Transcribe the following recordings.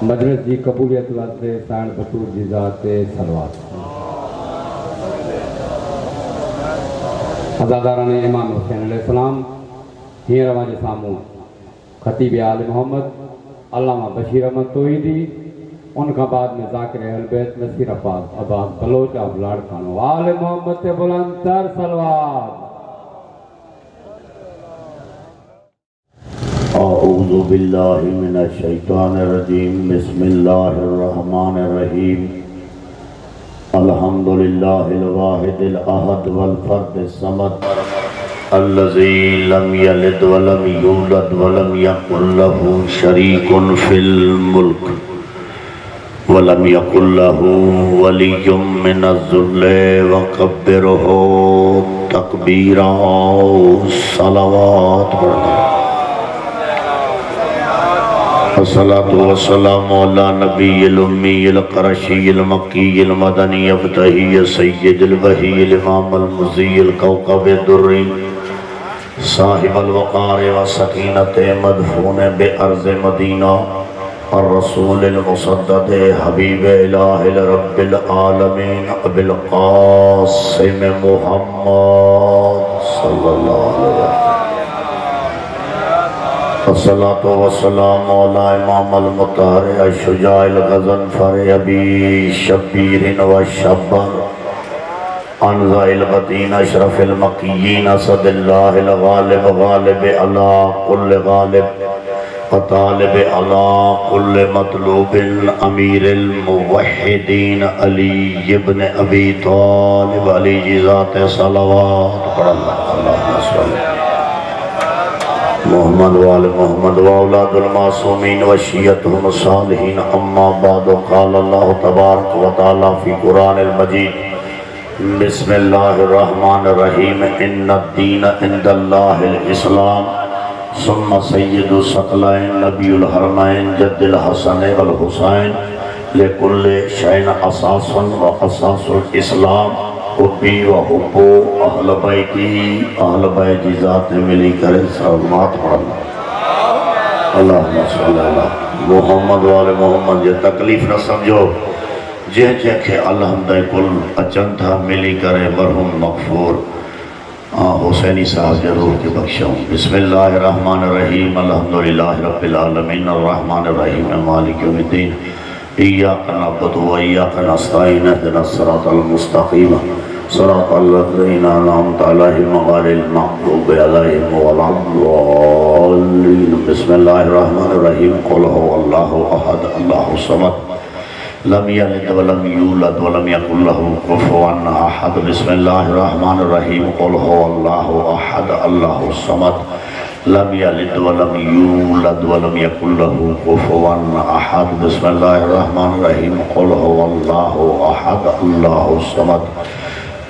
मजलिस जी कबूलियत वास्ते साण बतूर जी ज़ात सलवात। अज़ादारान इमाम हुसैन अलैहिस्सलाम हींअर अवां जे साम्हूं ख़तीब आल मोहम्मद अल्लामा बशीर अहमद तोहीदी, उनखां बाद में ज़ाकिर अहल बैत नसीर अब्बास बलोच और लाड़कानो आल मोहम्मद ते बुलंदतर सलवात। अऊज़ु बिल्लाहि मिनश शैतानिर रजीम। बिस्मिल्लाहिर रहमानिर रहीम। अल्हम्दुलिल्लाहिल वाहिदिल अहद वल फर्दिस समद अल्लज़ी लम यलिद व लम यूलद व लम यकुल लहू शरीकुन फिल मुल्क व लम यकुल लहू वलिय्युम मिनज़्ज़ुल्लि व कब्बिरहू तकबीरा। सलावत पढ़ना। अस्सलातु वस्सलामु अला नबिय्यिल उम्मिय्यिल क़ुरैशिय्यिल मक्किय्यिल मदनिय्यिल फ़तहिय्यिल सय्यिदिल वहिय्यिल इमामिल मुज़्ज़िय्यिल कौकबिद दुर्री साहिबल वक़ार व सकीनत मदफून बि अर्ज़ मदीना और रसूलिल मुसद्दद हबीब इलाहिल रब्बिल आलमीन अबिल क़ासिम मुहम्मद सल्लल्लाहु अलैहि वसल्लम। अस्सलातु वस्सलामु अला इमामिल मुत्तहर अश-शुजाइल ग़ज़नफ़र अबी शब्बीर व शब्बर अनज़ाइल बतीन अशरफिल मक्किय्यीन असदिल्लाहिल ग़ालिब ग़ालिब अला कुल्ल ग़ालिब व तालिब अला कुल्ल मतलूबिन अमीरिल मुवह्हिदीन अली इब्न अबी तालिब अली जी ज़ात सलावत पढ़ना। मोहम्मद वाले मोहम्मद व औलादुल मासूमीन व शिय्अतुहुम सालिहीन। अम्मा बाद क़ाल अल्लाहु तबारक व तआला फ़ी क़ुरानिल मजीद। बिस्मिल्लाहिर रहमानिर रहीम। इन्नद-दीन इंदल्लाहिल इस्लाम सुम्मा सय्यिदु सकलैन नबियुल हरमैन जद्दिल हसन वल हुसैन लिकुल्लि शैइन असासुन व असासुल इस्लाम हुब्बी व हुब्बु अहल बैती। अहल बैत जी ज़ात मिली करे सलावत पढ़ना। अल्लाहुम्मा सल्लि अला मोहम्मद वाले मोहम्मद। जे तकलीफ़ न समझो, जंहिंखे अलहम्दुलिल्लाह कुल अचन था मिली करे मरहूम मग़फ़ूर हुसैनी साहब जे रूह के बख्शूं। बिस्मिल्लाहिर रहमानिर रहीम। अल्हम्दुलिल्लाहि रब्बिल आलमीन अर्रहमानिर रहीम मालिकि यौमिद्दीन। इय्याका नअबुदु व इय्याका नस्तईन इहदिनस सिरातल मुस्तक़ीम सिरातल लज़ीना अनअमता अलैहिम गैरिल मग़्ज़ूबि अलैहिम वलद्दाल्लीन। बिस्मिल्लाहिर रहमानिर रहीम। क़ुल हुवल्लाहु अहद अल्लाहुस समद लम यलिद व लम यूलद व लम यकुल लहू कुफ़ुवन अहद। बिस्मिल्लाहिर रहमानिर रहीम। क़ुल हुवल्लाहु अहद अल्लाहुस समद लम यलिद व लम यूलद व लम यकुल लहू कुफ़ुवन अहद। बिस्मिल्लाहिर रहमानिर रहीम। क़ुल हुवल्लाहु अहद अल्लाहुस समद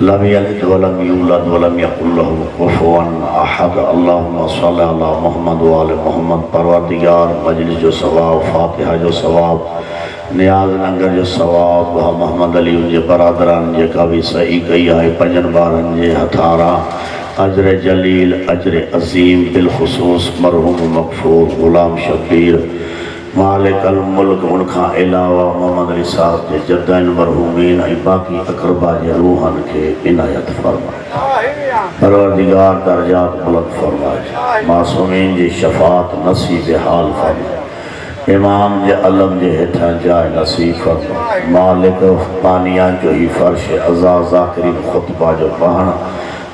लम यलिद व लम यूलद व लम यकुल लहू कुफ़ुवन अहद। अल्लाहुम्मा सल्लि अला मोहम्मद व आले मोहम्मद। परवरदिगार मजलिस जो सवाब, फातिहा जो सवाब, नियाज़ लंगर जो सवाब, मोहम्मद अली उनजे बरादरान जेका भी सही कई आहे पंजन ॿारनि जे हथारां अजर जलील अजर अज़ीम बिलख़ुसूस मरहूम मग़फ़ूर ग़ुलाम शब्बीर मालिकल मुल्क उनखां अलावा मोहम्मद अली साहब जे जद्दन मरहूमीन ऐं बाक़ी अक़रबा जे रूहनि खे इनायत फरमाए। परवरदिगार दर्जात बुलंद फरमाए। मासूमीन जी शफ़ाअत नसीब हाल फरमाए। इमाम जे अलम जे हेठां जाइ नसीब फरमाए। मालिक पानिया जो ही फ़र्श अज़ा ज़ाकिरीन ख़ुतबा जो पढ़णु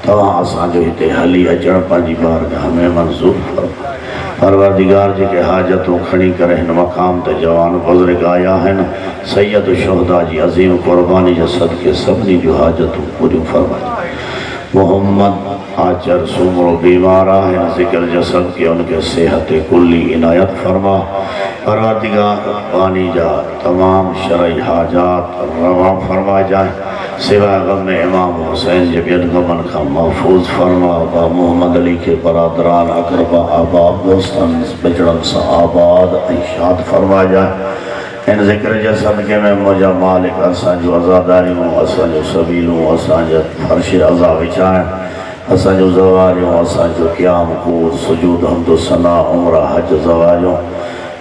तव्हां असांजो हिते हली अचण पंहिंजी बारगाह में मंज़ूर फरमाए। परवरदिगार जेके हाजतूं खणी करे हिन मक़ाम ते जवान बुज़ुर्ग आया आहिनि, सैयद शुहदा जी अज़ीम क़ुर्बानी जे सदके सभिनी जूं हाजतूं पूरियूं फरमाए। मोहम्मद आचर सूमरो बीमार आहे, ज़िक्र जसद के उनके सेहत कुल्ली इनायत फरमा। परवरदिगार पानी जा तमाम शरई हाजात रवा फरमा जाए। सिवाय गम इमाम हुसैन जे ॿियनि गमन खां महफूज़ फरमा। मोहम्मद अली के बरादरान अक़रबा अहबाब दोस्तनि बिछड़नि सां आबाद ऐं शाद फरमा जाए। इन ज़िक्र जे सदके में मुंहिंजा मालिक असांजूं अज़ादारियूं, असांजूं सबीलूं, असांजा फ़र्श अज़ा विछाइण, असांजूं ज़वारियूं, असांजो क़याम कूद सुजूद हम्दो सना उम्र हज ज़वारियूं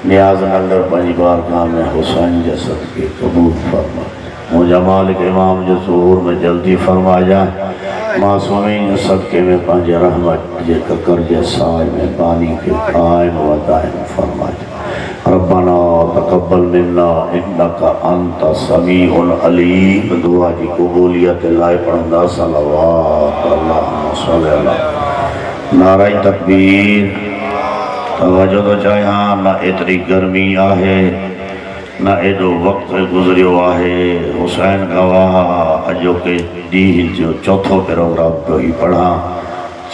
नियाज नंदर पंहिंजी बारगाह में हुसैन जे सदके कबूल फरमा। मुंहिंजा मालिक इमाम जो ज़ुहूर में जल्दी फरमा जाए। मासूमीन सदके में पंहिंजे रहमत जे ककर जे साए में पानी के कायम व दायम फरमा जाए। रब्बना तक़ब्बल मिन्ना इन्नका अंत समीउल अलीम। दुआ जी क़बूलियत लाइ पढ़ंदा सलवात अल्लाहुम्मा सल्लि अला। नारा तकबीर। तवज्जो तो चाहिए ना एतरी गर्मी आहे ना एडो वक्त गुजरियो आहे। हुसैन गवाह अजो के ॾींहं जो चौथो पैराग्राफ पियो ही पढ़ा।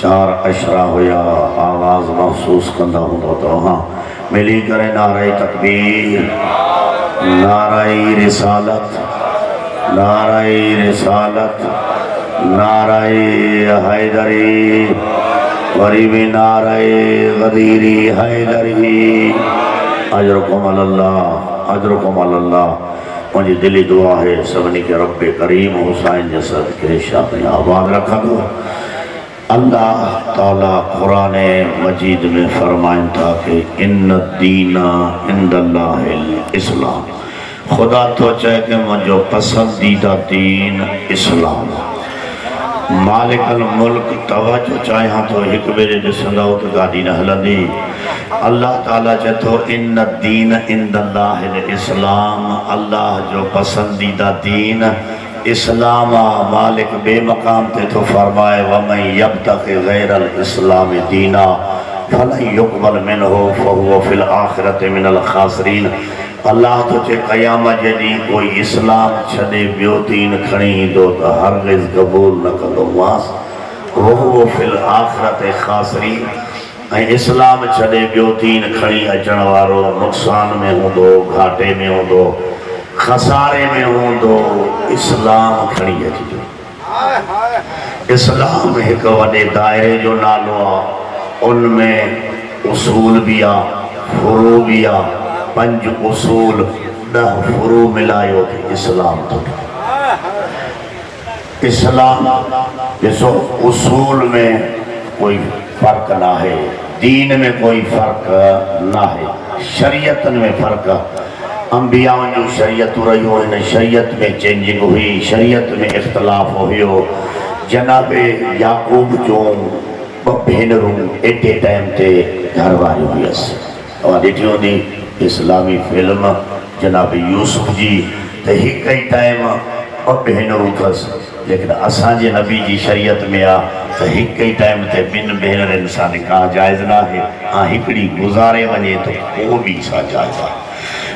4 अशरा हुया। आवाज़ महसूस कंदा हूंदो तव्हां मिली करे नारे तकबीर, नारे रिसालत, नारे रिसालत, नारे हैदरी, वरी भी नारे गदीरी हैदरी। अजरुकुम अल्लाह, अजरुकुम अल्लाह। मुझे दिली दुआ है सभी के रब करीम हुसैन जे सदके शान आबाद रखंदो। अल्लाह ताला कुरान मजीद में फरमाइन था कि इन्न दीना इंदल्लाहिल इस्लाम। खुदा तो चाहे कि मुझो पसंदीदा दीन इस्लाम। मालिकल मुल्क तवज्जो चाहिए तो एक बेरे ॾिसंदो तो गाड़ी न हलंदी। अल्लाह ताला चए थो इन्न दीन इंदल्लाहिल इस्लाम। अल्लाह जो पसंदीदा दीन इस्लाम। मालिक बेमकाम ते तो फरमाए वमन यब्तगि गैरल इस्लाम दीना फलन युक़बल मिन्हु फहुव फिल आखिरति मिनल खासिरीन। अल्लाह तो चे क़यामत जे ॾींहुं कोई इस्लाम छॾे ॿियो दीन खणी ईंदो त हरगिज़ क़बूल न कंदोमांसि। वहुव फिल आखिरति खासिरीन। ऐं इस्लाम छॾे ॿियो दीन खणी अचण वारो नुक़सान में हूंदो, घाटे में हूंदो, खसारे में हूंदो। इस्लाम खणी अचिजो। इस्लाम एक वॾे दायरे जो नालो आहे। उनमें उसूल भी आ, फुरू भी आ। 5 उसूल 10 फुरू मिलायो तो इस्लाम तो। इस्लाम ॾिसो उसूल में कोई फ़र्क़ ना है, दीन में कोई फ़र्क़ ना है, शरीयतन में फ़र्क़। अंबियाउनि जो शरीयत रहियो, इन शरीयत में चेंजिंग हुई, शरीयत में इख्तलाफ हुयो। जनाबे याकूब जो 2 भेनरूं एटे टाइम ते घर वारी हुयसि। तव्हां ॾिठी हूंदी इस्लामी फिल्म जनाब यूसुफ जी त हिक ही टाइम 2 भेनरूं अथसि। लेकिन असांजे नबी जी शरीयत में आ त हिक ही टाइम ते 2 भेनरनि सां निकाह जाइज़ न आहे। हाँ हिकिड़ी गुज़ारे वञे तो को भी सां जाइज़ आहे।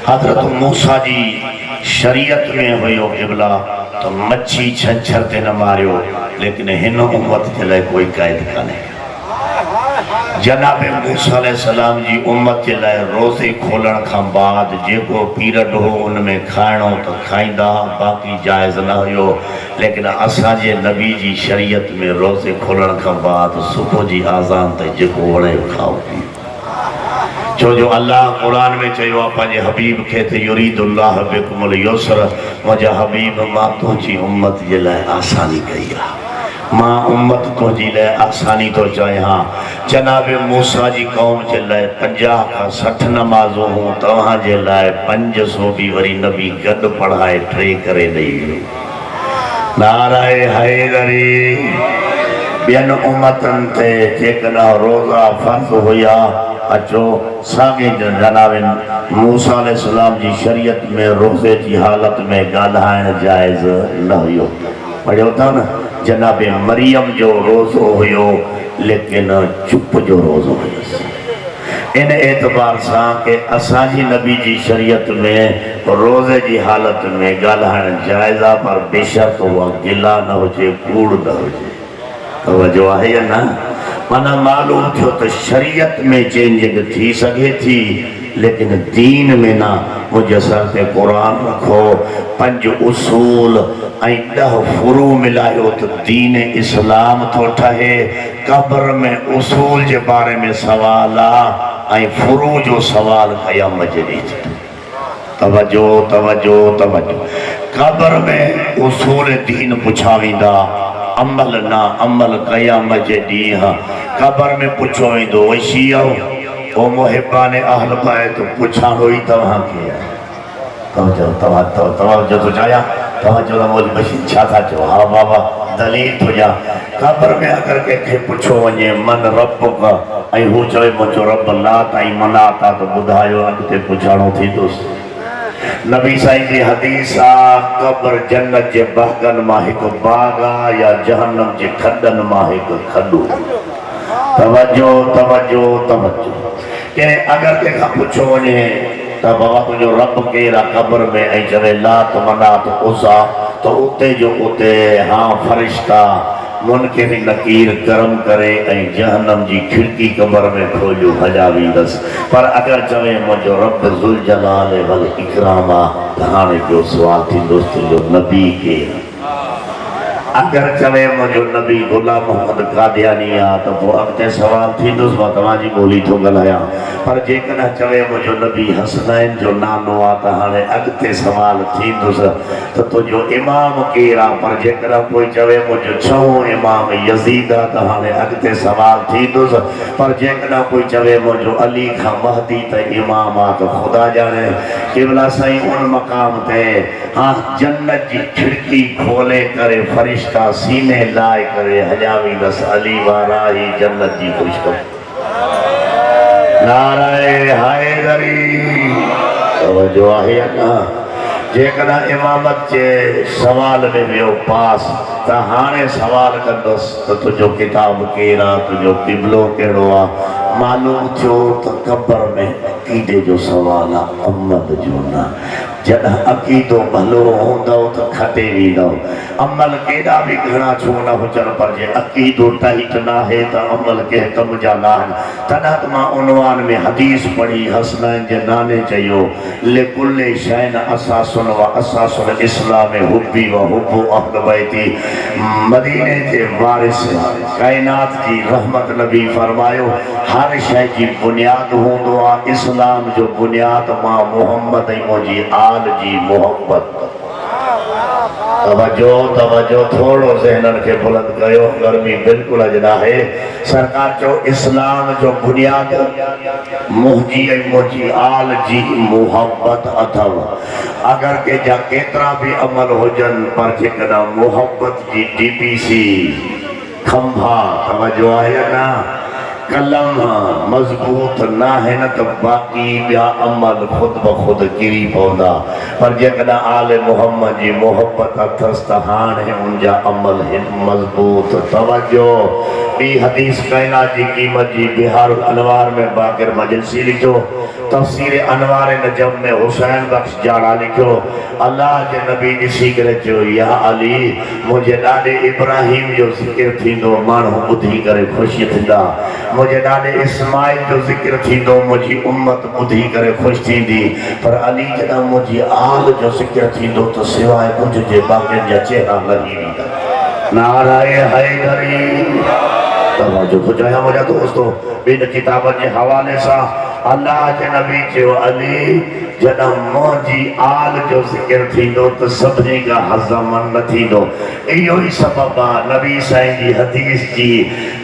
हज़रत मूसा जी शरीयत में हुयो क़िबला तो मच्छी छंछर ते न मारियो। लेकिन हिन उम्मत के लिए कोई क़ैद कान्हे। जनाब मूसा अलैहिस्सलाम जी उम्मत के लिए रोज़े खोलण खां बाद जेको पीरियड हो उनमें खाइणो तो खाईंदा, बाक़ी जायज़ न हुयो। लेकिन असांजे नबी जी शरीयत में रोज़े खोलण खां बाद सुबुह जी आज़ान ताईं जेको वणे खाओ पियो। छो जो अल्लाह कुरान में चयो आहे पंहिंजे हबीब खे त युरीदुल्लाह बिकुमुल युस्र। मुंहिंजा हबीब मां तुंहिंजी उम्मत जे लाइ आसानी कई आहे। मां उम्मत तुंहिंजी लाइ आसानी तो चाहियां। जनाब मूसा जी क़ौम जे लाइ 50 खां 60 नमाज़ूं हूं, तव्हां जे लाइ 500 भी वरी नबी गॾु पढ़ाए 3 करे ॾेई वियो। नाराए हैदरी। ॿियनि उम्मतनि ते जेकॾहिं रोज़ा फ़र्ज़ हुया अचो साॻे जनाब मूसा अलैहिस्सलाम जी शरीयत में रोज़े की हालत में ॻाल्हाइण जायज़ न हुयो। पढ़ियो था न जनाब मरियम जो रोज़ो हुयो लेकिन चुप जो रोज़ो हुयसि। इन एतबार सां कि असांजी नबी जी शरीयत में रोज़े की हालत में ॻाल्हाइण जायज़ आहे, पर बेशर्त उहा गिला न हुजे, कूड़ न हुजे। तवज्जो आहे या न? माना मालूम थियो तो शरीयत में चेंजिंग थी सके थी लेकिन दीन में ना। मुझे सर ते कुरान रखो, 5 उसूल ऐं 10 फुरू मिलायो तो दीन इस्लाम तो ठहे। कब्र में उसूल के बारे में सवाल आ ऐं फुरू जो सवाल क़यामत जे ॾींहुं। तवज्जो तवज्जो तवज्जो। कब्र में उसूल दीन पुछा वेंदा, अमल ना अमल क़यामत जे ॾींहुं। कब्र में पुछो वेंदो शियो ओ मुहिबान अहल बैत पुछाणो ई तव्हां खे आहे। तवजो तो चाया तवजो ना मोल बशीर छा था चो। हाँ बाबा दलील तो जा कब्र में अगर के पुछो वने मन रब का ऐं हू चवे मुंहिंजो रब लात ऐं मनात आहे त ॿुधायो अॻिते पुछाणो थींदुसि। नबी साईं जी हदीस आहे कब्र जन्नत जे बागन मां हिकु बाग आहे या जहन्नम जे खॾनि मां हिकु खॾो। तवजो तवजो तवजो के अगर कंहिंखां पुछो वञे त बाबा तुंहिंजो रब केरु आहे कब्र में ऐं चवे लात मनात उज़ा त उते जो उते हाँ फरिश्ता मुनकिर नकीर करम करे ऐं जहन्नम जी खिड़की कब्र में खोलियो हलिया वेंदसि। पर अगर चवे मुंहिंजो रब ज़ुल जलाल वल इकराम आहे त हाणे ॿियो सुवाल थींदुसि तुंहिंजो नबी केरु। अगर चवे मुंहिंजो नबी गुलाम मोहम्मद कादियानी आहे त पोइ अॻिते सवाल थींदुसि मां तव्हांजी ॿोली थो ॻाल्हायां। पर जेकॾहिं चवे मुंहिंजो नबी हसनैन जो नानो आहे त हाणे अॻिते सवाल थींदुसि त तुंहिंजो इमाम केरु आहे। पर जेकॾहिं कोई चवे मुंहिंजो छहों इमाम यज़ीद आहे त हाणे अॻिते सवाल थींदुसि। पर जेकॾहिं कोई चवे मुंहिंजो अली खां महदी त इमाम आहे त ख़ुदा ॼाणे केवला साईं उन मक़ाम ते हाँ जन्नत जी खिड़की खोले करे फरिश्ता सीने लाए करे हलिया वेंदसि। अली वारा ही जन्नत जी खुशखबरी। नाराए हैदरी तवजो आहे अञा। जेकॾहिं इमामत जे सवाल में वियो पास त हाणे सवाल कंदुसि त तुंहिंजो किताब केरु आहे तुंहिंजो क़िबलो कहिड़ो आहे। मालूम थियो त कब्र में अक़ीदे जो सवाल आहे अमल जो न। जॾहिं अक़ीदो भलो हूंदो त खटे वेंदो। अमल केॾा बि घणा छो न हुजनि पर जे अक़ीदो टाइट न आहे त अमल कंहिं कम जा न आहिनि। तॾहिं त मां उनवान में हदीस पढ़ी हसनैन जे नाने चयो लिकुल शैन असासुन व असासुल इस्लाम हुब्बी व हुब्बु अहल बैती। मदीने जे वारिस कायनात जी रहमत नबी फरमायो हर शइ जी बुनियाद हूंदो आहे। इस्लाम जो बुनियाद मां मोहम्मद ऐं मुंहिंजी आल जी मोहब्बत। तवजो तवजो थोड़ो ज़हनन के बुलंद कयो गर्मी बिल्कुल अज ना है। सरकार जो इस्लाम जो बुनियाद मुंहिंजी ऐं मुंहिंजी आल जी मोहब्बत अथव। अगर के जा केतरा भी अमल हुजन पर जेकॾहिं मोहब्बत जी डीपीसी खंभा तवजो आहे ना कलम मजबूत ना है न तो बाकी ॿिया अमल खुद ब खुद किरी पवंदा। पर जेकॾहिं आले मोहम्मद जी मोहब्बत अथसि त हाणे उनजा अमल मजबूत। तवजो ॿी हदीस कायनात जी क़ीमत जी बिहार अनवार में बाक़िर मजलिसी लिखो। तफसीर अनवार नजम में हुसैन बख्श जाड़ा लिखो अल्लाह के नबी ॾिसी करे चयो या अली मुंहिंजे ॾाॾे इब्राहिम जो ज़िक्र थींदो माण्हू ॿुधी करे ख़ुशि थींदा। मुझे ॾाॾे इस्माइल जो ज़िक्र थींदो मुंहिंजी उम्मत ॿुधी करे ख़ुशि थींदी। पर अली जॾहिं मुंहिंजी आल जो ज़िक्र थींदो त सवाइ कुझु जे बाक़ियुनि जा चेहरा लही वेंदा। नाराए हैदरी तवजो ॿुधायां मुंहिंजा दोस्तो ॿिनि किताबनि जे हवाले सां अल्लाह के नबी चयो अली जॾहिं मुंहिंजी आल जो ज़िक्र थींदो त सभिनी खां हज़मन न थींदो। इहो ई सबबु आहे नबी साईं जी हदीस जी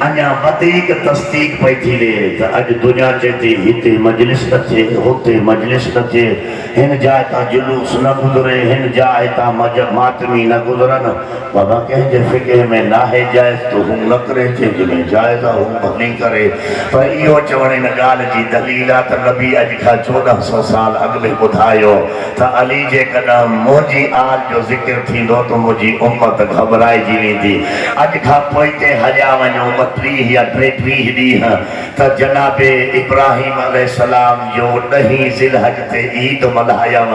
अञा वधीक तस्दीक पई थी थिए त अॼु दुनिया चए थी हिते मजलिस न थिए हुते मजलिस न थिए हिन जाइ तां जुलूस न गुज़रे हिन जाइ तां मातमी न गुज़रनि। बाबा कंहिंजे फिक्र में न आहे जाइज़ त हू न करे जंहिंजे में जाइज़ आहे हू भली करे। पर इहो चवण हिन ॻाल्हि जी दलील आहे त नबी अॼु खां 1400 साल अॻु में ॿुधायो त अली जेकॾहिं मुंहिंजी आल जो ज़िक्र थींदो त मुंहिंजी उम्मत घबराइजी वेंदी। अॼु खां पोइ ते हलिया वञो 32 या 33 ॾींहं त जनाबे इब्राहिम अलैहिस्सलाम जो 10 ज़िलहज ते ईद मल्हायव।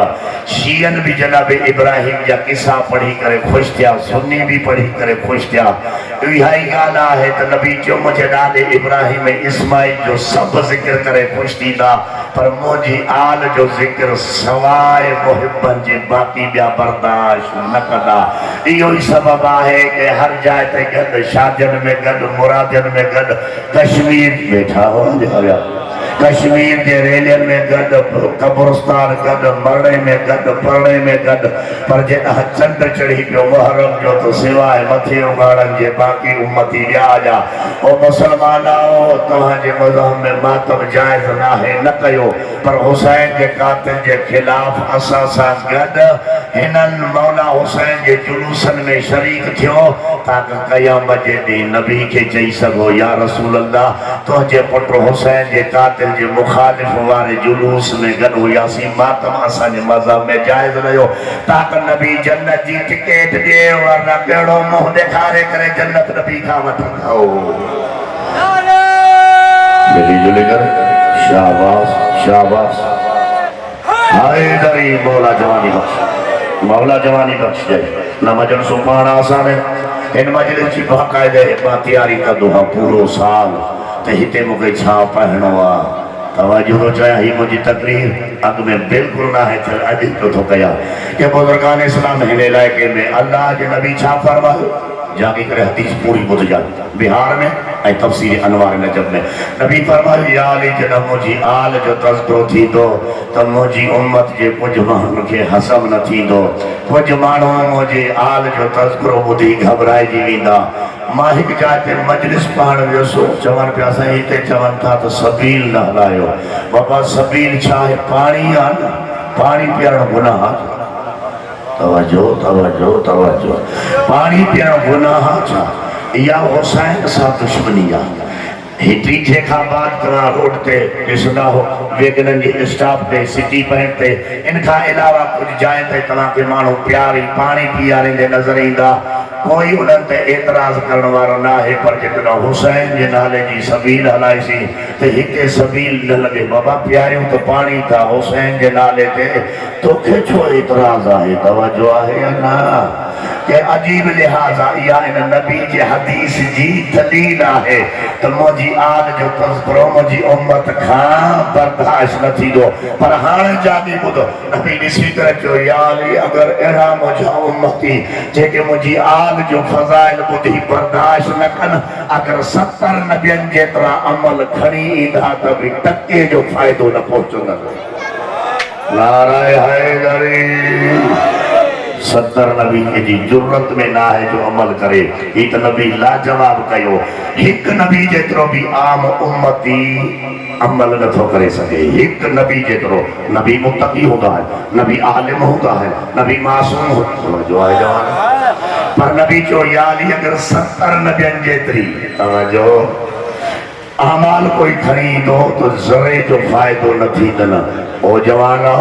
शियन भी जनाबे इब्राहिम जा किस्सा पढ़ी करे ख़ुशि थिया सुन्नी भी पढ़ी करे ख़ुशि थिया। इहा ई ॻाल्हि आहे त नबी चयो मुंहिंजे ॾाॾे इब्राहिम इस्माइल जो सभु ज़िक्र करे ख़ुशि थींदा पर मुंहिंजी आल जो ज़िक्र सवाइ मुहिबनि जे बाक़ी ॿिया बर्दाश्त न कंदा। इहो ई सबबु आहे कि हर जाइ ते गॾु शादियुनि में गॾु मुरादियुनि में गॾु कश्मीर वेठा हुआ कश्मीर के रेलियन में गड, कब्रिस्तान गड, मरणे में गड, पढ़ने में गड, पर जॾहिं चंड चढ़ी पियो मुहर्रम जो तो सिवाय मथे उगाड़न जे बाक़ी उम्मती व्याजा ओ मुसलमान आओ तव्हांजे मज़हब में मातम जायज़ नाहे न कयो पर हुसैन के कातिल के खिलाफ असां सां गॾु हिननि मौला हुसैन के जुलूसन में शरीक थियो ताकि क़यामत जे ॾींहुं नबी के चई सघो या रसूल अल्लाह तुंहिंजे पुट हुसैन के कातिल के मुखालिफ वारे जुलूस में गॾु हुयासीं मातम असांजे मज़हब में जायज़ रहियो ताकि नबी जन्नत जी टिकट ॾे वरना कहिड़ो मुंहुं ॾेखारे करे जन्नत नबी खां वठंदो मिली जुली कर शाबाश शाबाश हैदरी मौला जवानी बख्श जाए न मजन सुभान आसान है इन मजलिस की बाकायदे मां तैयारी कंदो हां पूरो साल त हिते मूंखे छा पढ़णो आहे तवज्जो थो चाहियां ही मुंहिंजी तकरीर अॻ में बिल्कुलु न आहे थियल अॼु पियो थो कयां के बुज़ुर्गान इस्लाम हिन इलाइक़े में अल्लाह जे नबी छा फरमायो जागी करे हदीस पूरी ॿुधजां बिहार में ऐं तफ़सीर अनवार नजब में नबी फरमायो या अली जॾहिं मुंहिंजी आल जो तज़किरो थींदो त मुंहिंजी उम्मत जे कुझु माण्हुनि खे हसम न थींदो कुझु माण्हू मुंहिंजे आल जो तज़किरो ॿुधी घबराइजी वेंदा मां हिकु जाइ ते मजलिस पढ़ण वियुसि चवनि पिया साईं हिते चवनि था त सबील न हलायो बाबा सबील छा आहे पाणी आहे न पाणी पीअणु गुनाह तवज्जो तवज्जो तवज्जो पाणी पीअणु गुनाह छा इहा हुसैन सां दुश्मनी आहे हिटी जे खां बाद तव्हां रोड ते ॾिसंदा हो वेगननि जी स्टॉप ते सिटी पॉइंट ते इन खां अलावा कुझु जाइ ते तव्हांखे माण्हू प्यारी पाणी पीआरींदे नज़र ईंदा कोई उन्हनि ते एतिराज़ करण वारो न आहे पर जेकॾहिं हुसैन जे नाले जी सबील हलाइसीं त हिते सबील न लॻे बाबा प्यारियूं त पाणी था हुसैन जे नाले ते तोखे छो एतिराज़ आहे तवज्जो आहे या न के अजीब लिहाज़ आहे इहा इन नबी जे हदीस जी दलील आहे त मुंहिंजी आल जो तज़किरो मुंहिंजी उम्मत खां बर्दाश्त न थींदो पर हाणे जागी ॿुधो नबी ॾिसी करे चयो या अली अगरि अहिड़ा मुंहिंजा उम्मती जेके मुंहिंजी आल जो फज़ाइल ॿुधी बर्दाश्त न कनि अगरि 70 नबियनि जेतिरा अमल खणी ईंदा त बि टके जो फ़ाइदो न पहुचंदो नाराए हैदरी 70 नबी जी जुर्रत में ना है जो अमल करे ही तो नबी लाजवाब कयो एक नबी जेतरो भी आम उम्मती अमल न थो करे सके एक नबी जेतरो नबी मुत्तकी होता है नबी आलिम होता है नबी मासूम होता है जो है जवान पर नबी जो याली अगर 70 नबियन जेतरी तवज्जो अमाल कोई खणी दो तो जरे जो फायदो न थींदन ओ जवानो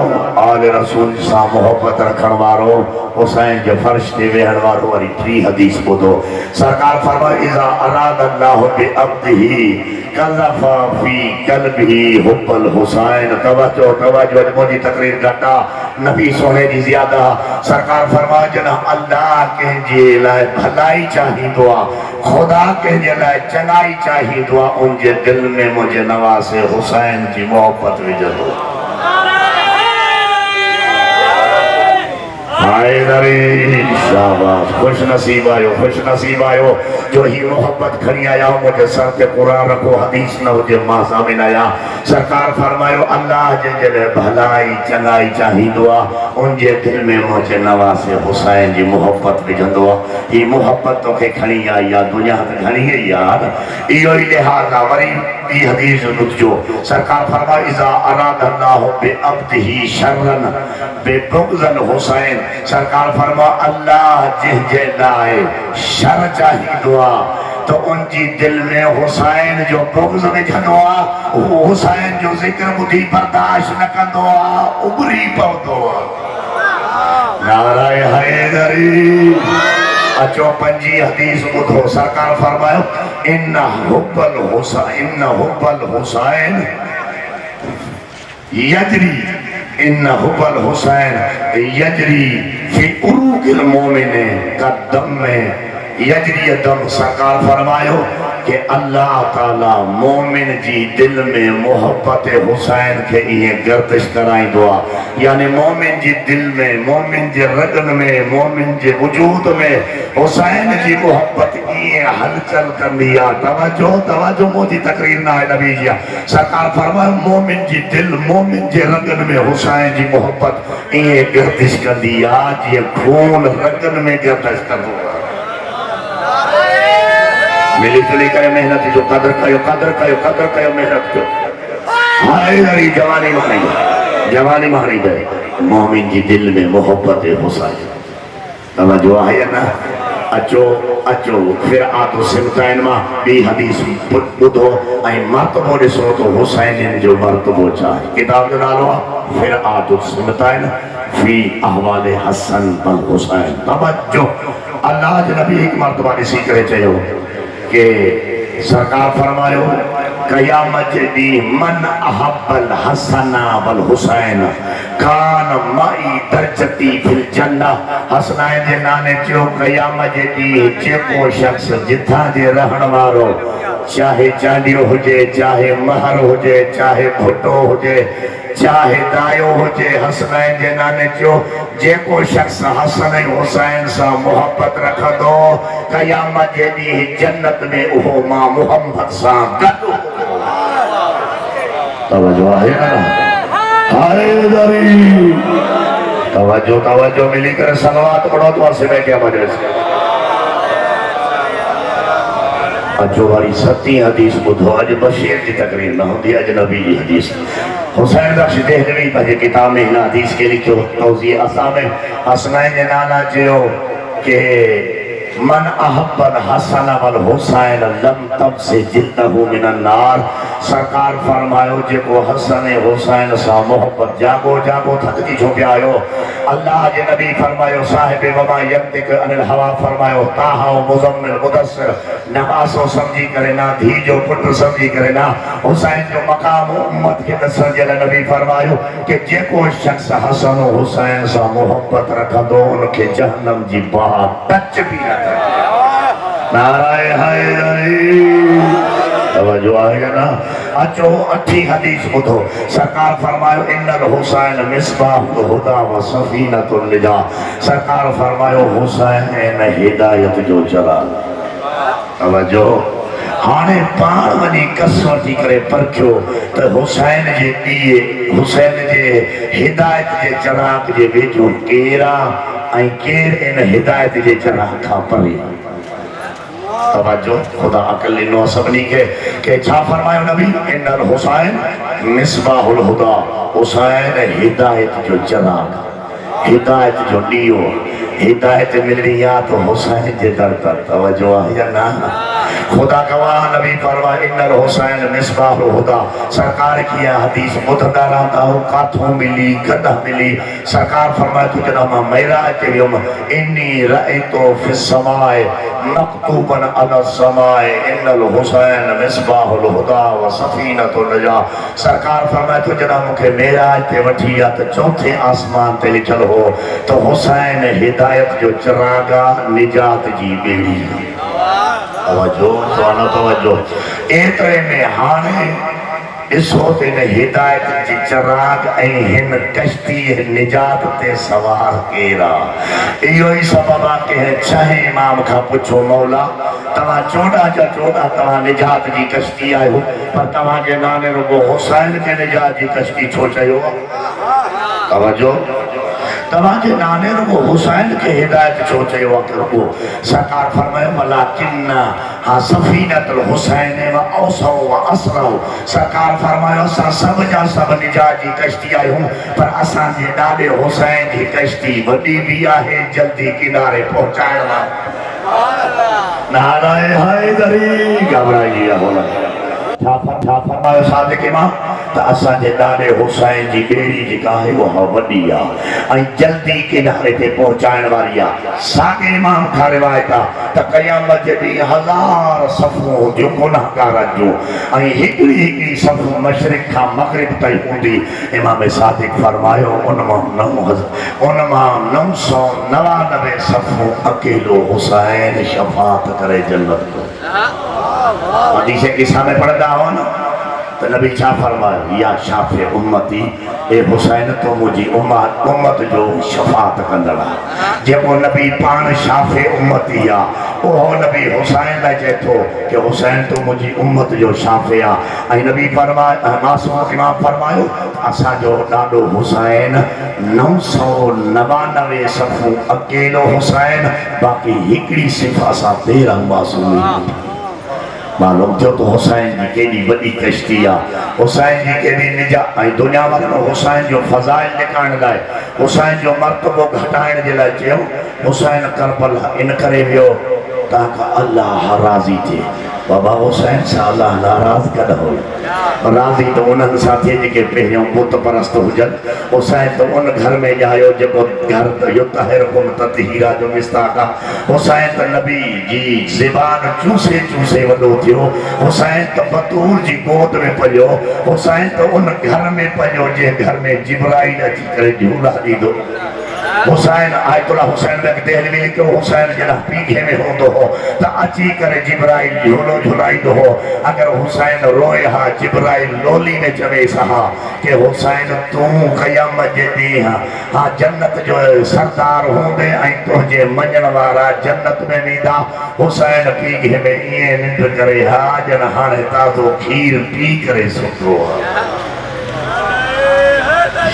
आले रसूल सां मोहब्बत रखण वारो हुसैन जे फर्श ते वेहण वारो वरी 3 हदीस ॿुधो सरकार फरमाए इज़ा अराद अल्लाह बि अब्दिही कलफा फी कल्बिही हुब्बल हुसैन तवज्जो मुंहिंजी तकरीर घटा नबी सोने जी ज़्यादा सरकार फरमाए जॾहिं अल्लाह कंहिंजे लाइ भलाई चाहींदो आहे खुदा कंहिंजे लाइ चङाई चाहींदो आहे उनजे दिल में मुंहिंजे नवासे हुसैन जी मोहब्बत विझंदो शाबाश खुश नसीब आयो जो ही मोहब्बत खणी आया मुझे सर ते कुरान रखो हदीस न हुजे मां सामने आया सरकार फरमायो अल्लाह जे भलाई चङाई चाहींदो आहे उनजे दिल में मुझे नवासे हुसैन जी मोहब्बत विझंदो आहे ही मोहब्बत तोखे खणी आई आहे दुनिया ते खणी आई यार इहो ई लिहाज़ आहे वरी ॿी हदीस ॿुधजो सरकार फरमाए इज़ा अराद अल्लाह बि अब्दिही शर्रन बेबुग़्ज़ल हुसैन सरकार फरमा अल्लाह जिंहिंजे लाइ शर चाहींदो आहे तो उनजी दिल में हुसैन जो बुग़्ज़ विझंदो आहे हुसैन जो ज़िक्र ॿुधी बर्दाश्त न कंदो आहे उबरी पवंदो आहे नाराए हैदरी अचो 5 हदीस ॿुधो सरकार फरमायो इन हुब्बल हुसैन यजरी इन हुब्बल हुसैन यजरी फी उरूकिल मोमिन का दम में यजरी दम सरकार फरमायो कि अल्लाह ताला मोमिन जी दिल में मोहब्बत हुसैन के ये गर्दिश कराईंदो आहे। यानी मोमिन जी दिल में, मोमिन जे रगन में, मोमिन जे वजूद में हुसैन जी मोहब्बत ये हलचल कंदी आहे। तवज्जो तवज्जो, मुझी तकरीर ना है नबी जी। सरकार फरमाए मोमिन जी दिल, मोमिन जे रगन में हुसैन जी मोहब्बत ये गर्दिश कंदी आहे, जीअं खून रगन में गर्दिश कंदो आहे। मिली जुली करे मेहनत जो कदर कयो, कदर कयो, कदर कयो, मेहनत कयो। हाय हरी जवानी मारी, जवानी मारी गए मोमिन जी दिल में मोहब्बत हुसैन। तवज्जो है ना? अचो अचो फिर आतो सिमताइन मां बी हदीस बुधो ऐं मर्तबो ॾिसो तो हुसैन जो मर्तबो छा आहे। किताब जो नालो आहे फिर आतो सिमताइन फी अहवाले हसन बल हुसैन। तवज्जो, अल्लाह जे नबी एक मर्तबा ॾिसी करे चयो के सरकार फरमायो कयामत जे ॾींहुं मन अहब्बल हसना वल हुसैन कान माई दर्जती फिल जन्नह। हसनैन जे नाले चयो कयामत जे ॾींहुं जेको शख्स जिथां जे रहण वारो, चाहे चांडियो हुजे, चाहे महर हुजे, चाहे भुटो हुजे, चाहे दायो हुजे, हसनैन जे नाले चयो जेको शख्स हसन ऐं हुसैन सां मोहब्बत रखंदो कयामत जे ॾींहुं जन्नत में उहो मां मुहम्मद सां गॾु। तवज्जो आहे ना? हैदरी तवज्जो तवज्जो, मिली करे सलवात पढ़ो तो से बैठे मजलिस। अचो वारी सती हदीस बुधो। अज बशीर की तकरीर न होती, अज नबी की हदीस। हुसैन बख्श देहलवी पंहिंजे किताब में हिन हदीस के लिखियो तौज़ीह असा में हसनैन जे नाला चयो के मन अहब्बल हसन वल हुसैन लम तब से जिल्दहु मिनन नार। सरकार फरमायो जेको हसन ऐं हुसैन सां मोहब्बत जागो जागो थकजी छो पिया आयो। अल्लाह जे नबी फरमायो साहिब वमा यंतिक अनिल हवा फरमायो ताहा मुज़म्मिल मुदस्सिर, नवासो समझी करे ना, धी जो पुत्र समझी करे ना, हुसैन जो मकाम उम्मत के दसण जे नबी फरमायो कि जेको शख्स हसन और हुसैन सां मोहब्बत रखंदो उनखे जहन्नम जी बात टच भी न करे। नाराए हैदरी तवज्जो आहे ना? अचो अठी हदीस बुधो। सरकार फरमायो इन्नल हुसैन मिसबाहुल हुदा व सफीनतुन निजा। सरकार फरमायो हुसैन हिदायत जो चराग। तवज्जो, हाणे पाण वञी कस वठी करे परखियो त हुसैन जे ॾींहुं हुसैन जे हिदायत जे चराग जे वेझो केरा ऐं केर इन हिदायत जे चराग खां परे। तवज्जो, खुदा अकल ॾिनो सभिनी खे के छा फरमायो नबी इन्नल हुसैन मिसबाहुल हुदा। हुसैन हिदायत जो चराग, हिदायत जो ॾीओ। हिदायत मिलणी आहे तो हुसैन जे दर पर। तवज्जो आहे या ना? खुदा गवाह नबी फरमाए इन्नल हुसैन मिसबाहुल हुदा। सरकार की हदीस ॿुधंदा रहंदा हो, काथों मिली कॾहिं मिली। सरकार फरमाए तो जॾहिं मां मेराज ते वियुमि इन्नी रअयतो फिस समाए मक्तूबन अला समाए इन्नल हुसैन मिसबाहुल हुदा व सफीनतुन नजा। सरकार फरमाए तो जॾहिं मूंखे मेराज ते वठी विया त चौथे आसमान ते लिखियल हो तो हुसैन हिदायत जो चिराग निजात जी ॿेड़ी। तवज्जो सुवानो तवज्जो। एतिरे में हाणे ॾिसो त हिन हिदायत जी चिराग ऐं हिन कश्ती निजात ते सवार केरु आहे। इहो ई सबबु आहे कंहिं छहें इमाम खां पुछो मौला तव्हां 14 जा 14 तव्हां निजात जी कश्ती आहियो पर तव्हांजे नाले रुगो हुसैन खे निजात जी कश्ती छो चयो? तवज्जो, तव्हांजे नाले रुगो हुसैन खे हिदायत छो चयो आहे? रुगो सरकार फरमायो वलाकिन हा सफीनतुल हुसैन व औसौ व असरौ। सरकार फरमायो असां सभ जा सभ निजात जी कश्ती आहियूं पर असांजे ॾाॾे हुसैन जी कश्ती वॾी बि आहे जल्दी किनारे पहुचाइण वारी। नाराए हैदरी घबराइजी होला। छा फरमायो सादिक इमाम त असांजे ॾाॾे हुसैन जी ॿेड़ी जेका आहे उहा वॾी आहे ऐं जल्दी किनारे ते पहुचाइण वारी आहे। साॻे इमाम खां रिवायत आहे त क़यामत जे ॾींहुं 1000 सफ़ूं हूंदियूं गुनाहगारनि जूं ऐं हिकिड़ी हिकिड़ी सफ़ मशरिक़ खां मग़रिब ताईं हूंदी। इमाम सादिक फरमायो उन मां 999 सफ़ूं अकेलो हुसैन शफ़ाअत करे जन्नत। हदीस किस्सा में पढ़दा हो न तो नबी छा फरमायो या शाफे उम्मती ए हुसैन तो मुझी उम्मत जो शफात कंदड़ा जेको नबी पान शाफे उम्मती आ ओहो नबी हुसैन ला चेतो कि हुसैन तो मुझी उम्मत जो शाफे आ ऐं नबी फरमायो मासूम इमाम फरमायो असा जो डाडो हुसैन 999 सफ़ू अकेलो हुसैन बाकी हिकड़ी सिफ़ असा 13 मासूम मालूम थियो तो हुसैन जी केडी वडी कश्ती आ हुसैन जी केडी निजा ऐं दुनिया वाले हुसैन जो फज़ाइल ॾेखारण लाइ हुसैन जो मर्तबो घटाइण जे लाइ चयो हुसैन करबला इन करे वियो ताका अल्लाह राज़ी थिए बाबा हुसैन सां अल्लाह नाराज़ कॾहिं हो राज़ी तो उन्हनि सां थिए जेके पहिरियों बुत परस्त हुजनि हुसैन तो उन घर में ॼायो जेको घर युतहिरकुम ततहीरा जो मिस्ताक आहे हुसैन त नबी जी ज़बान चूसे चूसे वॾो थियो हुसैन त बतूर जी गोद में पलियो हुसैन तो उन घर में पलियो जे घर में जिब्राइल अची करे झूला ॾींदो हुसैन आयतुल्लाह हुसैन में दहलील के हुसैन जरा पीछे में होंदो हो त अची करे जिब्राइल झूलो झुलाईंदो हो अगर हुसैन रोए हा जिब्राइल लोली में चवे सहा के हुसैन तू क़यामत जे ॾींहुं हा जन्नत जो सरदार होंदे ऐं तुंहिंजे मञण वारा जन्नत में वेंदा हुसैन पीछे में ईअं निंड करे हा जन हाणे ताज़ो खीर पी करे सुठो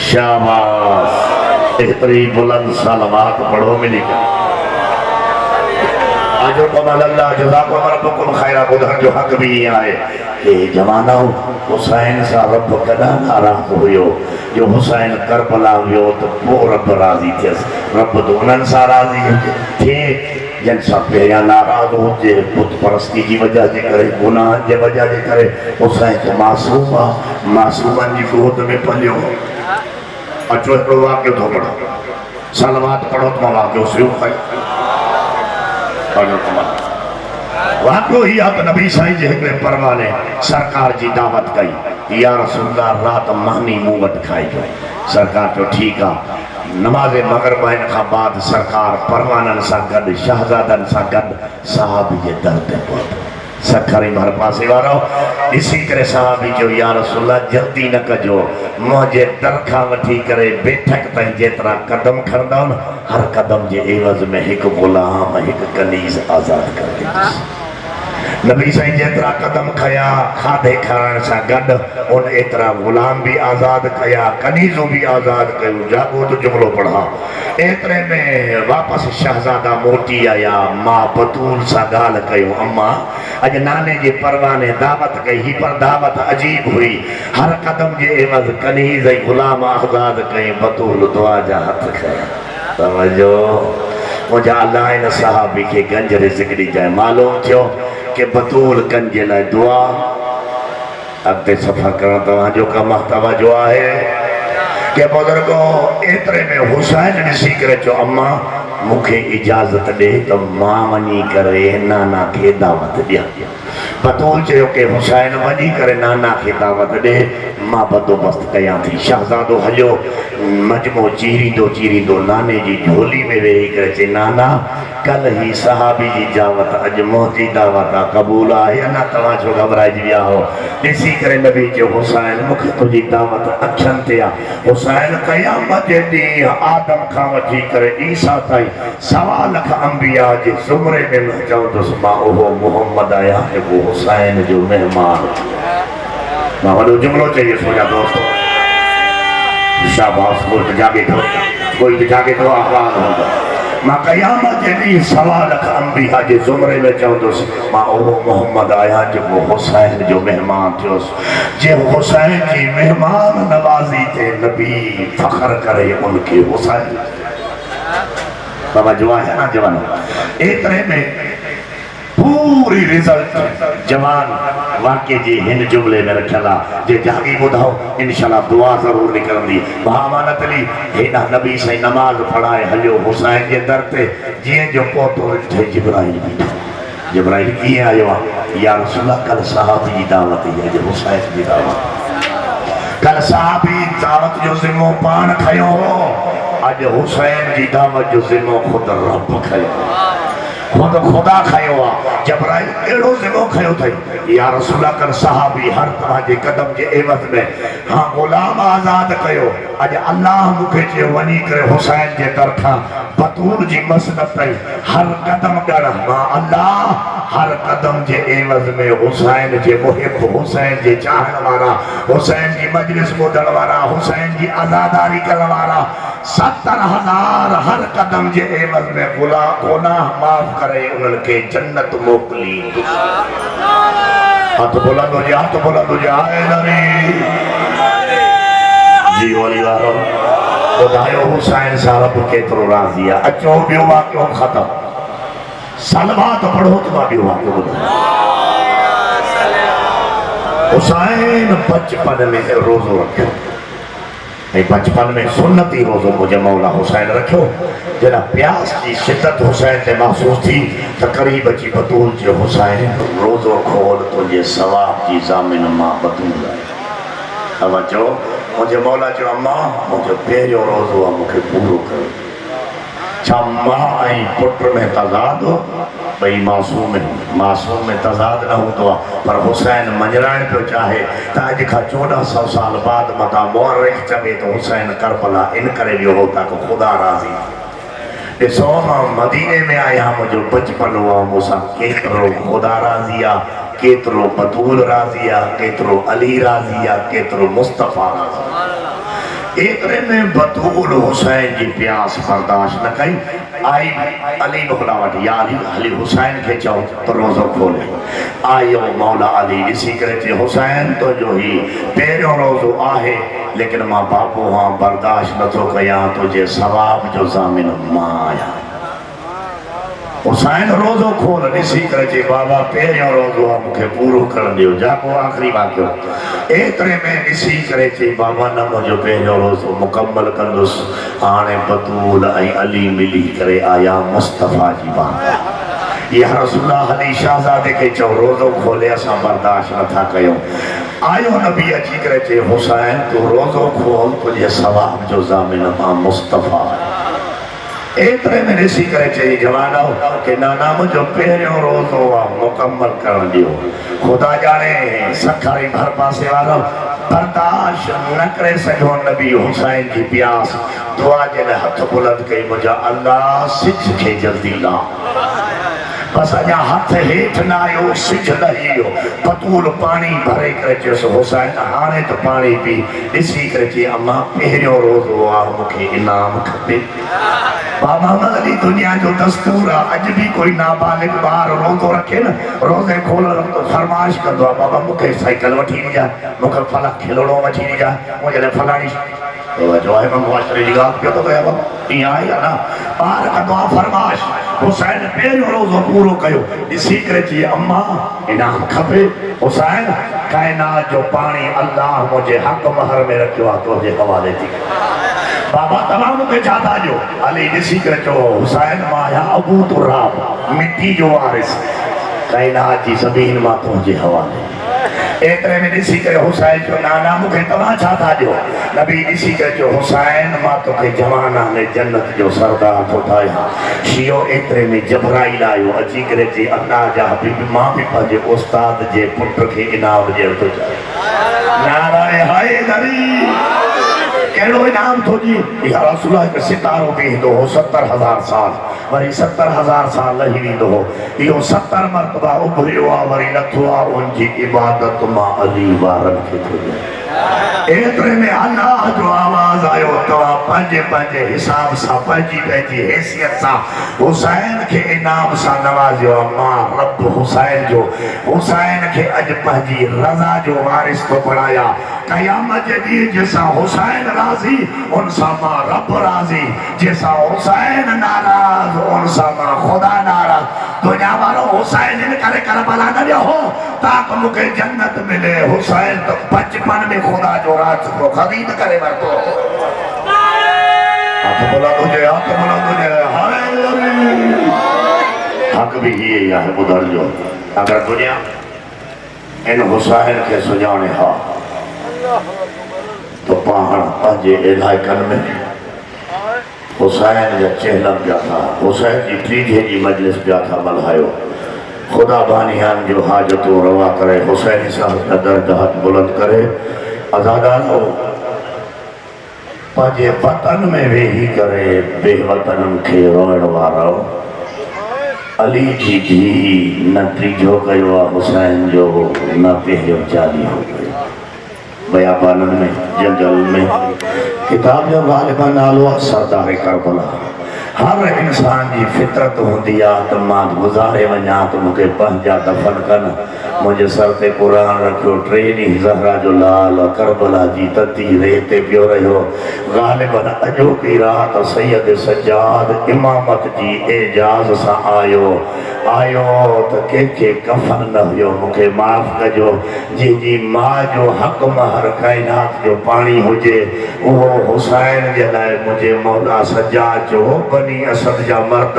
शाबाश इतनी बुलंद सलावत पढ़ो मिली आजो कमाल अल्लाह जज़ाकुम रब्बुकुम खैरा बुधन जो हक भी आए कि जमाना हुसैन सा रब कदा नाराज़ हुयो जो हुसैन करबला हुयो तो वो रब राज़ी थियस रब तो उन्हनि सां राज़ी थे जन सा पहिरियां नाराज़ हुजे बुत परस्ती जी वजह जे करे गुनाह जे वजह जे करे हुसैन तो मासूम आहे मासूमनि जी गोद में पलियो अचो हिकिड़ो वाक़ियो थो पढ़ो सलवात पढ़ो त मां वाक़ियो शुरू कयो वाक़ियो ही आहे त नबी साईं जे हिकिड़े परवाने सरकार जी दावत कई या रसूलल्लाह रात मानी मूं वटि खाइजो सरकार चयो ठीकु आहे नमाज़ मग़रिब इन खां बाद सरकार परवाननि सां गॾु शहज़ादनि सां गॾु साहब जे दर ते पहुतो सखरी भर पासे वारो इसी करे साहबी जो या रसूलल्लाह जल्दी न कजो मुझे दर खां वठी करे बैठक ताईं जेतिरा कदम खणंदा न हर कदम जे एवज़ में हिकु गुलाम हिकु कनीज़ आज़ाद कर ॾींदुसि नबी साईं जेतिरा कदम खया खाधे खाइण सां गॾु उन एतिरा गुलाम भी आज़ाद कया कनीज़ो भी आज़ाद कयो जागो तो जुमलो पढ़ा एतिरे में वापसि शहज़ादा मोटी आया मां बतूल सां ॻाल्हि कयो अम्मा अॼु नाने जे परवाने दावत कई ही पर दावत अजीब हुई हर कदम जे एवज़ कनीज़ ऐं गुलाम आज़ाद कई बतूल दुआ जा हथ खया तवजो मुंहिंजा अल्लाह इन सहाबी खे गंज रिज़्क़ ॾिजाए मालूम थियो कि बतूल कंजे लाइ दुआ अॻिते सफ़र करणु तव्हांजो कमु आहे तवजो आहे कि बुज़ुर्गो एतिरे में हुसैन ॾिसी करे चयो अम्मा मूंखे इजाज़त ॾे त मां वञी करे नाना खे दावत ॾियां बतूल चयो कि हुसैन वञी करे नाना खे दावत ॾे मां बंदोबस्त कयां थी शहज़ादो हलियो मजमो चीरींदो नाने जी झोली में वेही करे चई नाना कल ही सहाबी जी दावत अॼु मुंहिंजी दावत आहे क़बूल आहे अञा तव्हां छो घबराइजी विया हो ॾिसी करे नबी चयो हुसैन मूंखे तुंहिंजी दावत अखियुनि ते आहे हुसैन क़यामत जे ॾींहुं आदम खां वठी करे ईसा ताईं 1.25 लख अंबिया जे ज़ुमरे में चवंदुसि मां उहो मुहम्मद आहियां ऐं उहो हुसैन जो महिमान मां वॾो जुमिलो चई मुंहिंजा दोस्त शाबाश कोई त जागे थो आवाज़ हूंदो मां क़यामत जे ॾींहुं 1.25 लख अंबिया जे ज़ुमरे में चवंदुसि मां उहो मुहम्मद आहियां जेको हुसैन जो महिमान थियोसि जे हुसैन जी महिमान नवाज़ी ते नबी फ़ख्र करे उनखे हुसैन तवज्जो आहे ना जवान एतिरे में पूरी रिज़ल्ट जवान वाक़े जी हिन जुमले में रखियल आहे जे जागी ॿुधाओ इंशाअल्लाह दुआ ज़रूरु निकिरंदी भावानत ली हेॾा नबी साईं नमाज़ पढ़ाए हलियो हुसैन जे दर ते जीअं जो पहुतो ॾिठे जिब्राइल बीठो जिब्राइल कीअं आयो आहे या रसूलल्लाह कल साहब जी दावत ई अॼु हुसैन जी दावत कल साहबी दावत जो ज़िम्मो पाण खयो हो अॼु हुसैन जी दावत जो ज़िम्मो ख़ुदि रब खयो खुद खुदा खयो आहे जबराइल अहिड़ो ज़िलो खयो अथई या रसूल कर सहाबी हर तरह जे कदम जे एवज़ में हाँ ग़ुलाम आज़ाद कयो अॼु अल्लाह मूंखे चयो वञी करे हुसैन जे दर खां बतूल जी मसनत ताईं हर कदम ॾण मां अल्लाह हर कदम जे एवज़ में हुसैन जे मुहिब हुसैन जे चाहण वारा हुसैन जी मजलिस ॿुधण वारा हुसैन जी आज़ादारी करण वारा 70,000 हर कदम जे एवज़ में गुनाह माफ़ करे उन्हनि खे जन्नत मोकिली हथ बुलंद हुजे हाय नबी जी वली वारो ॿुधायो हुसैन सां रब केतिरो राज़ी आहे अचो ॿियो वाक़ियो ख़तमु सलवात पढ़ो त मां ॿियो वाक़ियो ॿुधायां हुसैन बचपन में रोज़ो रखियो ऐं बचपन में सुन्नती रोज़ो मुंहिंजे मौला हुसैन रखियो जॾहिं प्यास जी शिदत हुसैन ते महसूस थी त क़रीब अची बतूल जो हुसैन रोज़ो खोल तुंहिंजे सवाब जी ज़ामिन मां बतूल आहे तवजो मुंहिंजे मौला चयो अम्मा मुंहिंजो पहिरियों रोज़ो आहे मूंखे पूरो कयो छा मां ऐं पुट में तज़ाद हो ॿई मासूम में तज़ाद न हूंदो आहे पर हुसैन मञराइण पियो चाहे त अॼु खां 1400 साल बाद मथां मुअर्रिख़ चवे त हुसैन करबला इन करे वियो हो ताकी ख़ुदा राज़ी ॾिसो मां मदीने में आहियां मुंहिंजो बचपन हुआ मूंसां केतिरो ख़ुदा राज़ी आहे केतिरो बतूल राज़ी आहे केतिरो अली राज़ी आहे केतिरो मुस्तफ़ा राज़ी एतिरे में बतूल हुसैन जी प्यास बर्दाश्त न कई आई अली मौला वटि या अली हुसैन खे चओ त रोज़ो खोले आयो मौला अली ॾिसी करे चयो हुसैन तुंहिंजो ही पहिरियों रोज़ो आहे लेकिन मां बाबू हाँ बर्दाश्त नथो कयां तुंहिंजे सवाब जो ज़ामिन मां आहियां हुसैन रोज़ो खोल ॾिसी करे चई बाबा पहिरियों रोज़ो आहे मूंखे पूरो करण ॾियो जाको आख़िरी वाक़ियो एतिरे में ॾिसी करे चई बाबा न मुंहिंजो पहिरियों रोज़ो मुकमल कंदुसि हाणे बतूल ऐं अली मिली करे आया मुस्तफ़ा जी बात या रसूल अली शहज़ादे खे चओ रोज़ो खोले असां बर्दाश्त नथा कयूं आयो नबी अची करे चई हुसैन तूं रोज़ो खोल तुंहिंजे सवाब जो ज़ामिन मां मुस्तफ़ा एतिरे में ॾिसी करे चई जवानो कि नाना मुंहिंजो पहिरियों रोज़ो आहे मुकमल करण ॾियो ख़ुदा ॼाणे सखारी भर पासे वारो बर्दाश्त न करे सघियो नबी हुसैन जी प्यास दुआ जे लाइ हथ बुलंद कई मुंहिंजा अल्लाह सिज खे जल्दी ला बस अञा हथ हेठि न आयो सिज लही वियो बतूल पाणी भरे करे चयोसि हुसैन हाणे त पाणी पी ॾिसी करे चई अम्मा पहिरियों रोज़ो आहे मूंखे इनाम खपे बाबा अली दुनिया जो दस्तूर आहे अॼु बि कोई नाबालिग ॿार रोज़ो रखे न रोज़े खोलण तो फरमाइश कंदो आहे बाबा मूंखे साइकिल वठी ॾिजां मूंखे फला खिलौनो वठी ॾिजां मुंहिंजे लाइ फलाणी जो आहे मां मुआशरे जी ॻाल्हि पियो थो कयां बाबा ईअं आहे या न ॿार कंदो आहे फरमाइश हुसैन पहिरियों रोज़ो पूरो कयो ॾिसी करे चई अम्मा इनाम खपे हुसैन काइनात जो पाणी अल्लाह मुंहिंजे हक़ महर में रखियो आहे तुंहिंजे हवाले थी बाबा तव्हां मूंखे छा था ॾियो अली ॾिसी करे चओ हुसैन मां आहियां अबू तुराब मिटी जो वारिस काइनात जी ज़मीन मां तुंहिंजे हवाले एतिरे में ॾिसी करे हुसैन चयो नाना मूंखे तव्हां छा था ॾियो नबी ॾिसी करे चयो हुसैन मां तोखे जवाना में जन्नत जो सरदार थो ठाहियां शियो एतिरे में जबराइल आयो अची करे चई अल्लाह जा हबीब मां बि पंहिंजे उस्ताद जे पुट खे इनाम ॾियण थो चाहियां नाराए हाय नबी कहिड़ो इनाम थो जी इहा रसूल हिकु सितारो बीहंदो हो 70,000 साल वरी 70,000 साल लही वेंदो हो इहो 70 मरतबा उभरियो आहे वरी नथो आहे उनजी इबादत मां अली वारनि खे थो ॾिए एतिरे में अल्लाह जो आवाज़ आयो तव्हां पंहिंजे पंहिंजे हिसाब सां पंहिंजी हैसियत सां हुसैन खे इनाम सां नवाज़ियो मां रब हुसैन खे अॼु पंहिंजी रज़ा जो वारिस थो बणाया क़यामत जे ॾींहुं जंहिंसां हुसैन राज़ी उन सां मां रब राज़ी जंहिंसां हुसैन नाराज़ उन सां मां ख़ुदा नाराज़ दुनिया वारो हुसैन इन करे करबला न वियो हो ताकि मूंखे जन्नत मिले हुसैन तो बचपन में खुदा जो राज को खरीद करे वरतो हथ बोला तुझे हक भी ये है ॿुधण जो अगर दुनिया इन हुसैन के सुञाणे हा तो पाण पंहिंजे इलाइक़नि में हुसैन जा चेहरा पिया था, हुसैन जी टीढ़े जी मजलिस पिया था मल्हायो। खुदा बानियान जो हाजतूं रवा करे, हुसैनी साहब का दर्द हथ बुलंद करे। अज़ादारो पंहिंजे वतन में वेही करे बेवतनन खे रोइण वारो अली जी धी न टीजो कयो आहे हुसैन जो, न पहिरियों चालीहो कयो। बयाबानन में जंगल में किताब जो ग़ालिबा नालो आहे सरदार करबला। हर इंसान जी फितरत होंदी आहे त मां गुज़ारे वञा त मूंखे पंहिंजा दफ़न कनि। मुंहिंजे सर ते क़ुर रखियो, टे ॾींहं ज़हरा जो लाल करबला जी तती रेत ते पियो रहियो। ग़ालिबन अॼोकी राति सैयद सज्जाद इमामत जी एजाज़ सां आयो त कंहिंखे कफ़न न हुयो। मूंखे माफ़ कजो, जंहिंजी माउ जो हक़ महर काइनात जो पाणी हुजे उहो हुसैन जे लाइ मुंहिंजे मौला सज्जाद जो बनी असद जा मर्द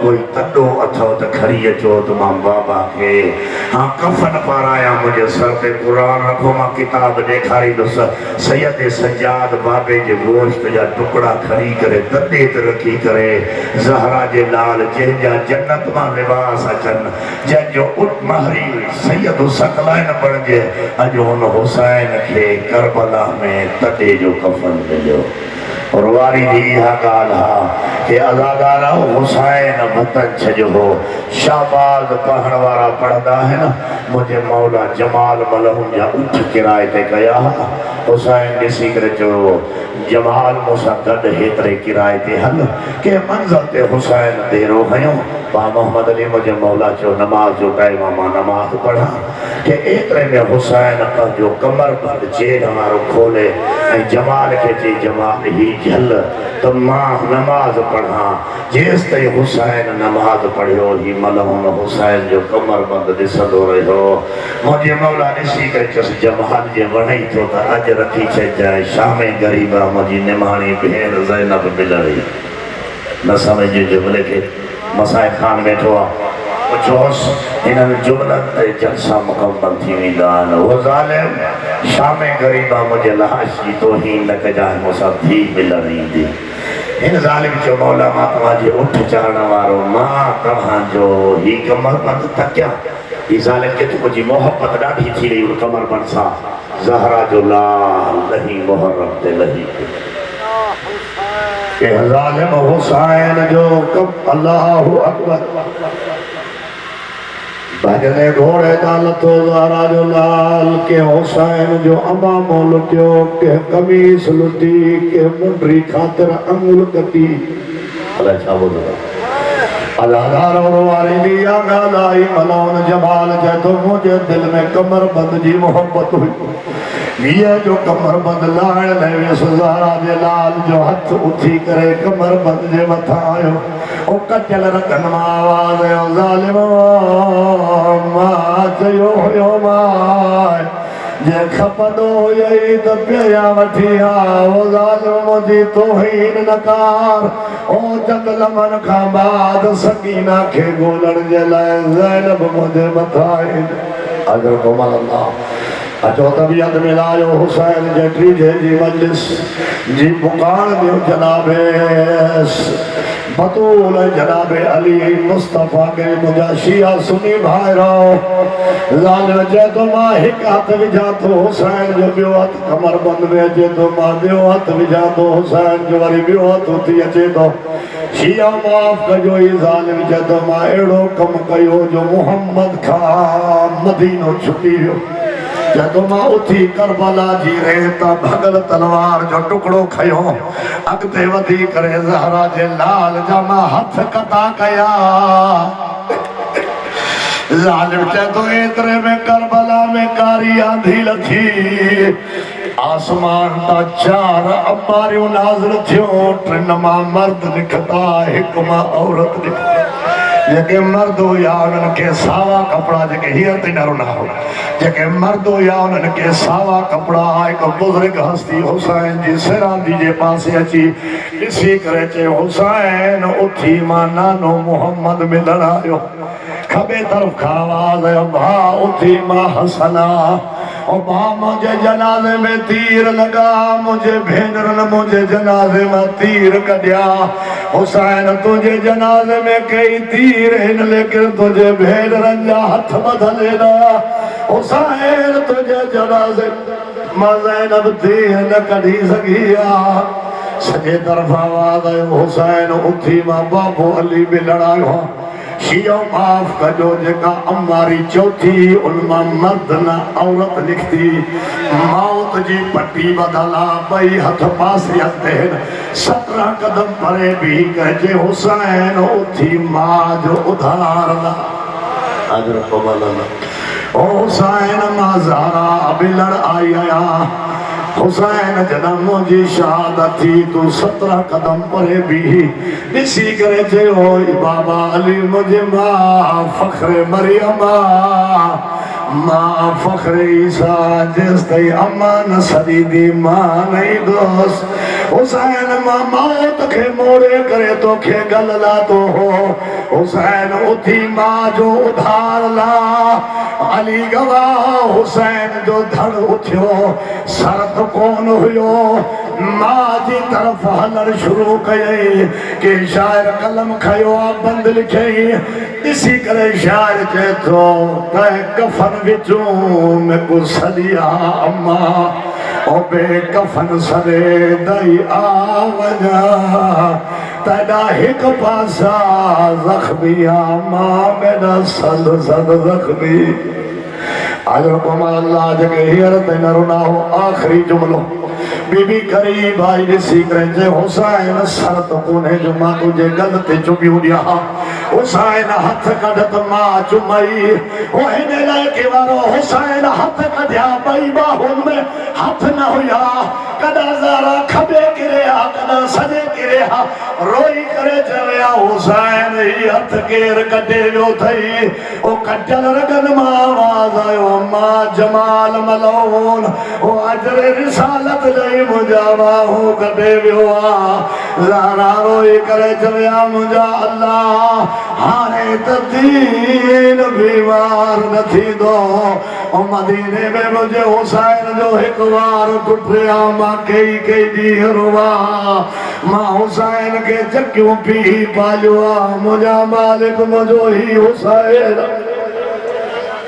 कोई तॾो अथव त खणी अचो त मां बाबा खे हाँ कफ़न पाराया। मुंहिंजे सर ते क़ुर रखो, मां किताब ॾेखारींदुसि। सैयद सज्जाद बाबे जे गोश्त जा टुकड़ा खणी करे दॾे ते रखी करे ज़हरा जे लाल जंहिंजा जन्नत मां लिबास अचनि, जंहिंजो उट महरी सैयद सकलाइन बणिजे, अॼु हुन हुसैन खे करबला में तॾे जो कफ़न मिलियो। और वारी जी इहा ॻाल्हि आहे कि अज़ादार हुसैन वतन छॾियो हो। शाहबाज़ पढ़ण वारा पढ़ंदा आहिनि, मुंहिंजे मौला जमाल मलहूम जा उठ किराए ते कया। हुसैन ॾिसी करे चयो, जमाल मूंसां गॾु हेतिरे किराए ते हल। के मंज़िल ते हुसैन देरो हयो। पा मोहम्मद अली मुंहिंजे मौला चयो, नमाज़ जो टाइम आहे, मां नमाज़ पढ़ां। के एतिरे में हुसैन पंहिंजो कमर बंद जेल वारो खोले ऐं जमाल खे चई, जमाल ही झल त मां नमाज़ पढ़ां। जेसि ताईं हुसैन नमाज़ पढ़ियो, ही मलहूम हुसैन जो कमर बंद ॾिसंदो रहियो। मुंहिंजे मौला ॾिसी करे चयुसि, जमाल जे वणे थो त अॼु रखी छॾिजांइ, शामे ग़रीबा मुंहिंजी निमाणी भेण ज़ैनब मिलणी। न सम्झ जुमिले खे मसाए खान वेठो आहे, चोसि हिननि जुमिलनि ते जलसा मुकम्मल थी वेंदा आहिनि। उहो ज़ालिम शामे ग़रीबा मुंहिंजे लाश जी तौहीन न कजांइ, मूंसां धीउ मिलण ईंदी। हिन ज़ालिम चयो, मौला मां तव्हांजे उठ चाढ़ण वारो, मां तव्हांजो ही कमर बंद तकियां। ही ज़ालिम खे मुंहिंजी मोहबत ॾाढी थी वई उन कमर बंद सां। ज़हरा जो लाल लही मुहर्रम ते लही के ज़ालिम हुसैन जो कम। अल्लाहु अकबर। भजने घोड़े ता लथो ज़हरा जो लाल के हुसैन जो अमामो लुटियो, के कमीस लुटी, के मुंडरी खातिर अंगुल कटी। अल्लाह छा बोलो अज़ादार और वारी दी ॻाल्हि मलौन जमाल चए थो, मुंहिंजे दिल में कमर बंद जी मोहब्बत हुई। हीअ जो कमर बंद लाहिण लाइ वियुसि, ज़हरा जे लाल जो हथ उथी करे कमर बंद जे मथां आयो। ओ कचल रतन मां आवाज़ आयो, ज़ालिम मां चयो हुयो मां जे खपंदो हुयई त पिया वठी आ। ओ ज़ालिम मुंहिंजी तौहीन न कर। ओ चंद लमन खां बाद सकीना खे ॻोल्हण जे लाइ ज़ैनब मुंहिंजे मथां आई। अगर घुमल अल्लाह अचो तबियत मिलायो हुसैन जे टीजे जी मजलिस जी पुकार दियो। जनाबे बतूल जनाबे अली मुस्तफ़ा के मुंहिंजा शिया सुनी भाइरो ज़ालिम चए थो, मां हिकु हथ विझां थो हुसैन जो, ॿियो हथ कमर बंद में अचे थो, मां ॿियो हथ विझां थो हुसैन जो, वरी ॿियो हथ उथी अचे थो। शिया माफ़ कजो। ई ज़ालिम चए थो, मां अहिड़ो कमु कयो जो मुहम्मद खां मदीनो छुटी वियो। जदों मां उथी करबला जी रेत भगल तलवार जो टुकड़ो खयो, अॻिते वधी करे ज़हरा जे लाल जा मां हथ कटा कया। ज़ालिम चए थो, एतिरे में करबला में कारी आंधी लथी, आसमान ता 4 अंबारियूं नाज़िल थियूं। 3 मां मर्द निकिता, हिकु मां औरत निकिती। जेके मर्द हुया उन्हनि खे सावा कपिड़ा, जेके हींअर ताईं न रुना हो, जेके मर्द हुया उन्हनि खे सावा कपिड़ा। हिकु बुज़ुर्ग हस्ती हुसैन जी सिरांदी जे पासे अची ॾिसी करे चयो, हुसैन उथी, मां नानो मुहम्मद मिलण आयो। खबे तरफ़ खां आवाज़ आयो, भाउ उथी, मां हसना ओ मां मुझे जनाजे में तीर लगा, मुझे भेनरन मुझे जनाजे में तीर कढिया। हुसैन तुझे जनाजे में कई तीर हिन, लेकिन तुझे भेनरन जा हथ बदले ना। हुसैन तुझे जनाजे मां ज़ैनब तीर न कढी सघी आ। सॼे तरफ़ आवाज़ आयो, हुसैन उथी मां बाबो अली बि लड़ायो। शियो माफ़ कजो, जेका अम्मारी चौथी उनमां मर्द न औरत निकती। मौत जी पट्टी बदला, ॿई हथ पासे हलते हिन। 17 कदम परे भी कजे हुसैन उथी मां जो उधार ला। अजर कबल ओ हुसैन मां ज़हरा बि लड़ आई आया। हुसैन जन्म मुझी शहादत थी, तू 17 कदम परे भी ॾिसी करे चयो, बाबा अली मुझे मां फ़ख्रे मरियम, मां फ़ख्रे ईसा, जेस ताईं अम्मा न सॾींदी मां न ईंदुसि। हुसैन मां मौत खे मोड़े करे तोखे गल लातो हो। हुसैन उथी मां जो उधार ला। अली गवाह, हुसैन जो धड़ उथियो, शर्त कोन हुयो। मां जी तरफ़ हलण शुरू कयई कि शायर कलम खयो आ, बंद लिखई। ॾिसी करे शायर चए थो, तंहिं कफन विचूं में को सदिया अम्मा, ओ बे कफन सरे दई आ वञा, तॾा हिकु पासा ज़ख्मी आ मां मेरा सद सद ज़ख्मी। आज अल्लाह जगह हींअर ताईं न रुना हो। आख़िरी जुमिलो बीबी करीब आई, ॾिसी करे चए, हुसैन शर्त कोन्हे जो मां तुंहिंजे गल ते चुमियूं ॾियां। हुसैन हथ कढ त मां चुमई। हो हिन इलाइक़े वारो हुसैन हथ कढिया, ॿई बाहुनि में हथ न हुया। कॾहिं ज़ारा खॿे किरिया, कॾहिं सॼे किरिया। रोई करे चविया, हुसैन ही हथ केरु कढे वियो अथई? ओ कटियल रगनि मां आवाज़ आयो, मां जमाल मलोन, ओ अजरे रिसालत ॾेई मुंहिंजा बाहूं कढे वियो आहे। ज़ारा रोई करे चविया, मुंहिंजा अल्लाह, हाणे त दीन बीमार न थींदो। मदीने में मुंहिंजे हुसैन जो हिकु वार टुटिया, मां कई ॾींहं रोआ। मां हुसैन खे चकियूं पी पालियो आहे। मुंहिंजा मालिक मुंहिंजो ही हुसैन।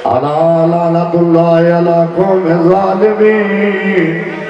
अला लानतुल्लाहि अला क़ौमि ज़ालिमीन।